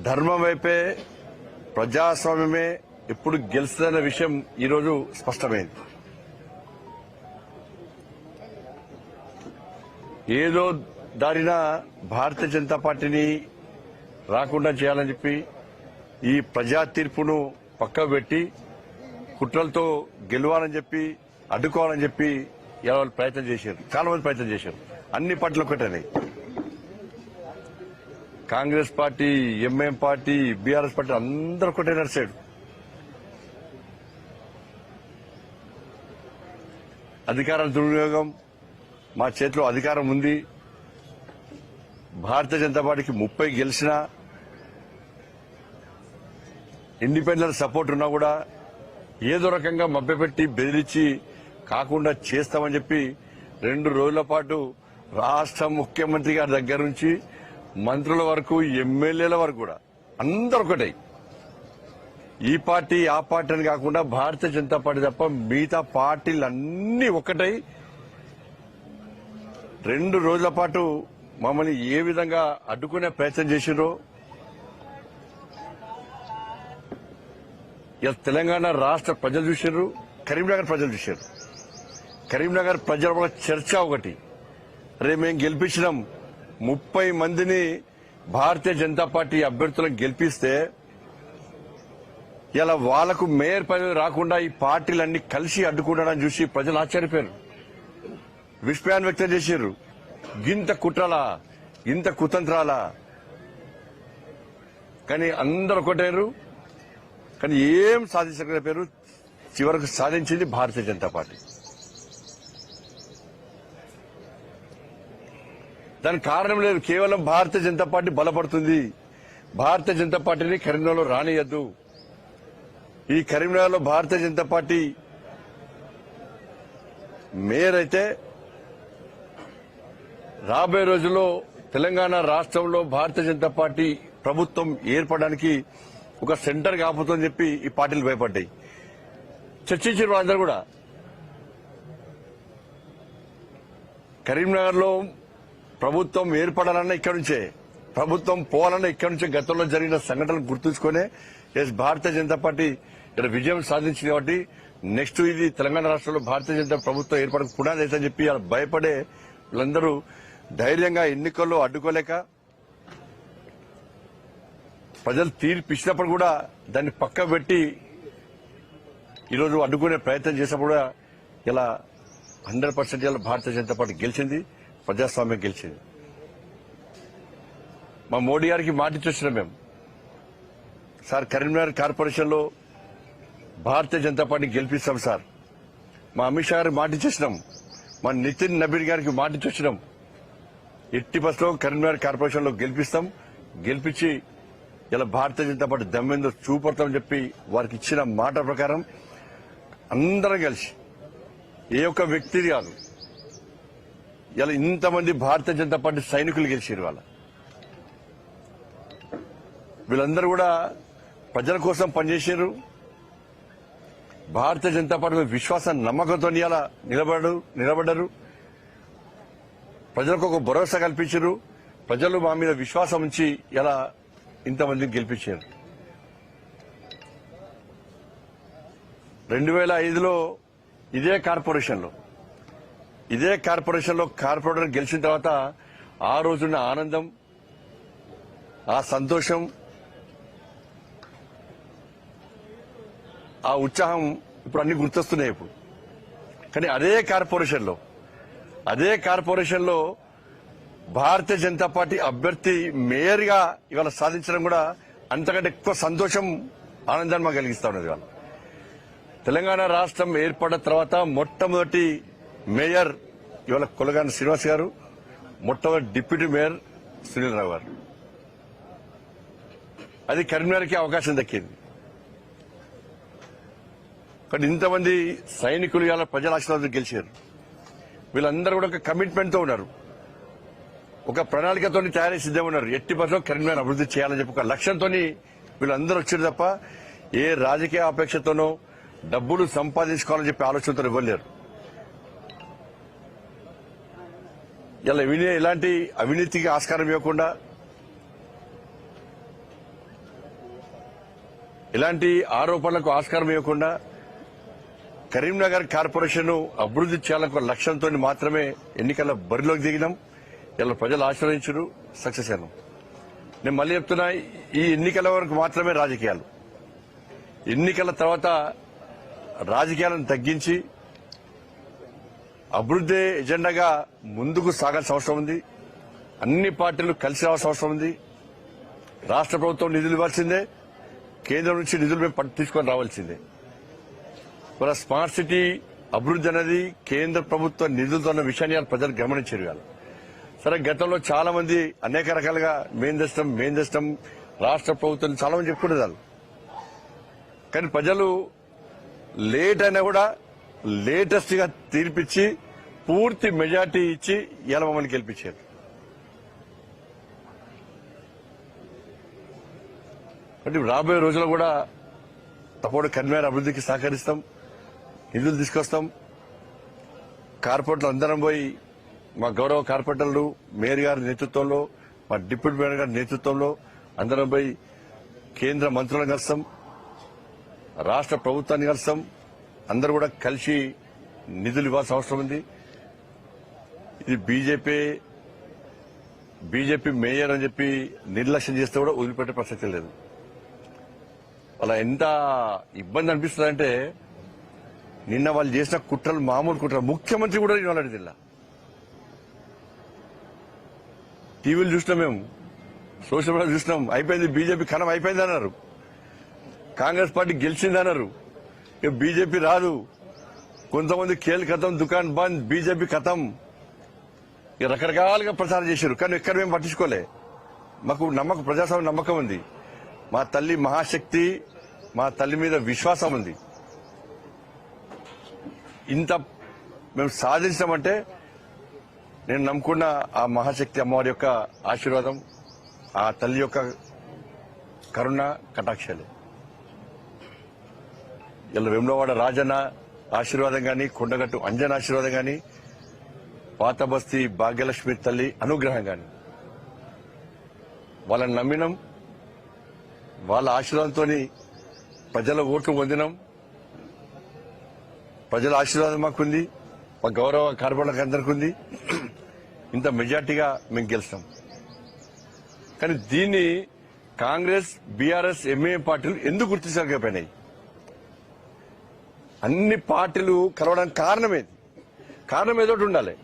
ధర్మం వైపే ప్రజాస్వామ్యమే ఎప్పుడు గెలుస్తుందన్న విషయం ఈరోజు స్పష్టమైంది. ఏదో దారిన భారతీయ జనతా పార్టీని రాకుండా చేయాలని చెప్పి ఈ ప్రజా తీర్పును పక్కకు పెట్టి కుట్రలతో గెలవాలని చెప్పి అడ్డుకోవాలని చెప్పి ఇలా వాళ్ళు ప్రయత్నం చేశారు. చాలా మంది ప్రయత్నం చేశారు. అన్ని పార్టీలు ఒకటేనాయి. Congress party, MIM party, BRS party అందరూ ఒకటే నడిచాడు. అధికారం దుర్వినియోగం, మా చేతిలో అధికారం ఉంది, భారతీయ జనతా పార్టీకి 30 గెలిచినా ఇండిపెండెంట్ సపోర్ట్ ఉన్నా కూడా ఏదో రకంగా మభ్యపెట్టి బెదిరించి కాకుండా చేస్తామని చెప్పి 2 రోజుల పాటు రాష్ట్ర ముఖ్యమంత్రి గారి దగ్గర నుంచి మంత్రుల వరకు, ఎమ్మెల్యేల వరకు కూడా అందరూ ఒకటే. ఈ పార్టీ ఆ పార్టీ అని కాకుండా భారతీయ జనతా పార్టీ తప్ప మిగతా పార్టీలన్నీ ఒకటై 2 రోజుల పాటు మమ్మల్ని ఏ విధంగా అడ్డుకునే ప్రయత్నం చేసిరో ఇలా తెలంగాణ రాష్ట్ర ప్రజలు చూశారు, కరీంనగర్ ప్రజలు చూశారు. కరీంనగర్ ప్రజల చర్చ ఒకటి, రేపు మేము గెలిపించినాం 30 మందిని భారతీయ జనతా పార్టీ అభ్యర్థులను గెలిపిస్తే ఇలా వాళ్లకు మేయర్ పదవి రాకుండా ఈ పార్టీలన్నీ కలిసి అడ్డుకుంటాడని చూసి ప్రజలు ఆశ్చర్యపోయారు, విస్మయాన్ని వ్యక్తం చేశారు. గింత కుట్రలా, ఇంత కుతంత్రాలా? కానీ అందరూ ఒకటేరు. కానీ ఏం సాధించలేకపోయారు. చివరకు సాధించింది భారతీయ జనతా పార్టీ. దానికి కారణం లేదు, కేవలం భారతీయ జనతా పార్టీ బలపడుతుంది. భారతీయ జనతా పార్టీని కరీంనగర్లో రానియద్దు. ఈ కరీంనగర్లో భారతీయ జనతా పార్టీ మేయర్ అయితే రాబోయే రోజుల్లో తెలంగాణ రాష్ట్రంలో భారతీయ జనతా పార్టీ ప్రభుత్వం ఏర్పడడానికి ఒక సెంటర్ కాపుతుందని చెప్పి ఈ పార్టీలు భయపడ్డాయి. చర్చించిన వాళ్ళందరూ కూడా కరీంనగర్లో ప్రభుత్వం ఏర్పడాలన్నా ఇక్కడి నుంచే, ప్రభుత్వం పోవాలన్నా ఇక్కడి నుంచే గతంలో జరిగిన సంఘటనలు గుర్తుంచుకునే భారతీయ జనతా పార్టీ ఇక్కడ విజయం సాధించింది. కాబట్టి నెక్స్ట్ ఇది తెలంగాణ రాష్ట్రంలో భారతీయ జనతా ప్రభుత్వం ఏర్పడక పునాది అవుతుందని చెప్పి భయపడే వీళ్ళందరూ ధైర్యంగా ఎన్నికల్లో అడ్డుకోలేక ప్రజలు తీర్పు ఇచ్చినప్పుడు కూడా దాన్ని పక్క పెట్టి ఈరోజు అడ్డుకునే ప్రయత్నం చేసినప్పుడు కూడా ఇలా 100% ఇలా భారతీయ జనతా పార్టీ గెలిచింది, ప్రజాస్వామ్యం గెలిచింది. మా మోడీ గారికి మాటిచ్చొచ్చినాం మేము, సార్ కరీంనగర్ కార్పొరేషన్ లో భారతీయ జనతా పార్టీ గెలిపిస్తాం సార్. మా అమిత్ షా గారికి మాటిచ్చేసినాం, మా నితిన్ నబీన్ గారికి మాటిచ్చొచ్చినాం, ఎట్టి బస్సులో కరీంనగర్ కార్పొరేషన్ లో గెలిపిస్తాం, గెలిపించి ఇలా భారతీయ జనతా పార్టీ దమ్మెందో చూపడతామని చెప్పి వారికి ఇచ్చిన మాట ప్రకారం అందరం కలిసి, ఏ ఒక్క వ్యక్తి కాదు, ఇలా ఇంతమంది భారతీయ జనతా పార్టీ సైనికులు గెలిచారు. వీళ్ళందరూ కూడా ప్రజల కోసం పనిచేశారు. భారతీయ జనతా పార్టీ మీద విశ్వాసం, నమ్మకంతో ఇలా నిలబడ్డారు. ప్రజలకు ఒక భరోసా కల్పించారు. ప్రజలు మా మీద విశ్వాసం ఉంచి ఇలా ఇంతమందిని గెలిపించారు. 2005లో ఇదే కార్పొరేషన్లో కార్పొరేటర్ గెలిచిన తర్వాత ఆ రోజున్న ఆనందం, ఆ సంతోషం, ఆ ఉత్సాహం ఇప్పుడు అన్ని గుర్తొస్తున్నాయి ఇప్పుడు. కానీ అదే కార్పొరేషన్లో భారతీయ జనతా పార్టీ అభ్యర్థి మేయర్ గా ఇవాళ సాధించడం కూడా అంతకంటే ఎక్కువ సంతోషం, ఆనందాన్ని మాకు కలిగిస్తా ఉన్నది. ఇవాళ తెలంగాణ రాష్ట్రం ఏర్పడిన తర్వాత మొట్టమొదటి మేయర్ ఇవాళ కొలగాని శ్రీనివాస్ గారు, మొట్టమొదటి డిప్యూటీ మేయర్ సునీల్ రావు గారు. అది కరీంనగర్కి అవకాశం దక్కింది. కానీ ఇంతమంది సైనికులు ఇవాళ ప్రజల ఆశీర్వాదం గెలిచారు. వీళ్ళందరూ కూడా ఒక కమిట్మెంట్ తో ఉన్నారు, ఒక ప్రణాళికతో తయారీ సిద్ధంగా ఉన్నారు. ఎట్టి పరిస్థితుల్లో కరీంనగర్ అభివృద్ధి చేయాలని చెప్పి ఒక లక్ష్యంతో వీళ్ళందరూ వచ్చారు తప్ప ఏ రాజకీయ అపేక్షతోనో డబ్బులు సంపాదించుకోవాలని చెప్పి ఆలోచనతో ఇవ్వలేరు. ఇలా ఎలాంటి అవినీతికి ఆస్కారం ఇవ్వకుండా ఇలాంటి ఆరోపణలకు ఆస్కారం ఇవ్వకుండా కరీంనగర్ కార్పొరేషన్ అభివృద్ది చేయాలన్న లక్ష్యంతో మాత్రమే ఎన్నికల బరిలోకి దిగినాం. ఇలా ప్రజలు ఆశీర్వదించారు, సక్సెస్ అయినాం. నేను మళ్ళీ చెప్తున్నా, ఈ ఎన్నికల వరకు మాత్రమే రాజకీయాలు. ఎన్నికల తర్వాత రాజకీయాలను తగ్గించి అభివృద్ధి ఎజెండాగా ముందుకు సాగాల్సిన అవసరం ఉంది. అన్ని పార్టీలు కలిసి రావాల్సిన అవసరం ఉంది. రాష్ట్ర ప్రభుత్వం నిధులు ఇవ్వాల్సిందే, కేంద్రం నుంచి నిధులు మేము తీసుకొని రావాల్సిందే. మన స్మార్ట్ సిటీ అభివృద్ధి అనేది కేంద్ర ప్రభుత్వ నిధులతో ఉన్న విషయాన్ని ప్రజలు గమనించారు. సరే, గతంలో చాలా మంది అనేక రకాలుగా మేం తెస్తాం రాష్ట్ర ప్రభుత్వం చాలా మంది చెప్పుకునేదారు. కానీ ప్రజలు లేట్ అయినా కూడా లేటెస్ట్ గా తీర్పిచ్చి పూర్తి మెజార్టీ ఇచ్చి ఇలా మమ్మల్ని గెలిపించారు. అంటే రాబోయే రోజుల్లో కూడా తప్పకుండా కరీంనగర్ అభివృద్ధికి సహకరిస్తాం, నిధులు తీసుకొస్తాం. కార్పొరేటర్లు అందరం పోయి మా గౌరవ కార్పొరేటర్లు మేయర్ గారి నేతృత్వంలో, మా డిప్యూటీ మేయర్ గారి నేతృత్వంలో అందరం పోయి కేంద్ర మంత్రులను కలుస్తాం, రాష్ట్ర ప్రభుత్వాన్ని కలుస్తాం. అందరూ కూడా కలిసి నిధులు ఇవ్వాల్సిన అవసరం ఉంది. ఇది బీజేపీ మేయర్ అని చెప్పి నిర్లక్ష్యం చేస్తే కూడా వదిలిపెట్టే ప్రసక్తి లేదు. అలా ఎంత ఇబ్బంది అనిపిస్తుందంటే, నిన్న వాళ్ళు చేసిన కుట్రలు మామూలు కుట్రలు. ముఖ్యమంత్రి కూడా ఇవ్వాలంటే జిల్లా టీవీలు చూసినాం, మేము సోషల్ మీడియా చూసినాం. అయిపోయింది, బీజేపీ కణం అయిపోయింది అన్నారు. కాంగ్రెస్ పార్టీ గెలిచిందన్నారు. ఇక బీజేపీ రాదు. కొంతమంది ఖేల్ ఖతం, దుకాన్ బంద్, బీజేపీ ఖతం, ఇక రకరకాలుగా ప్రచారం చేశారు. కానీ ఎక్కడ మేము పట్టించుకోలే. మాకు ప్రజాస్వామ్య నమ్మకం ఉంది. మా తల్లి మహాశక్తి, మా తల్లి మీద విశ్వాసం ఉంది. ఇంత మేము సాధించామంటే నేను నమ్ముకున్న ఆ మహాశక్తి అమ్మవారి యొక్క ఆశీర్వాదం, ఆ తల్లి యొక్క కరుణ కటాక్షాలు. ఇలా వేములవాడ రాజన్న ఆశీర్వాదం గాని, కొండగట్టు అంజన్ ఆశీర్వాదం గాని, పాత బస్తీ భాగ్యలక్ష్మి తల్లి అనుగ్రహం గాని, వాళ్ళని నమ్మినాం. వాళ్ళ ఆశీర్వాదంతో ప్రజల ఓట్లు పొందినాం. ప్రజల ఆశీర్వాదం మాకుంది, మా గౌరవ కార్పొరేటర్లకు అందరికీ ఉంది. ఇంత మెజార్టీగా మేము గెలుస్తాం. కానీ దీన్ని కాంగ్రెస్, బీఆర్ఎస్, ఎంఐఎం పార్టీలు ఎందుకు గుర్తించలేకపోయినాయి? అన్ని పార్టీలు కలవడానికి కారణం ఏదో ఉండాలి.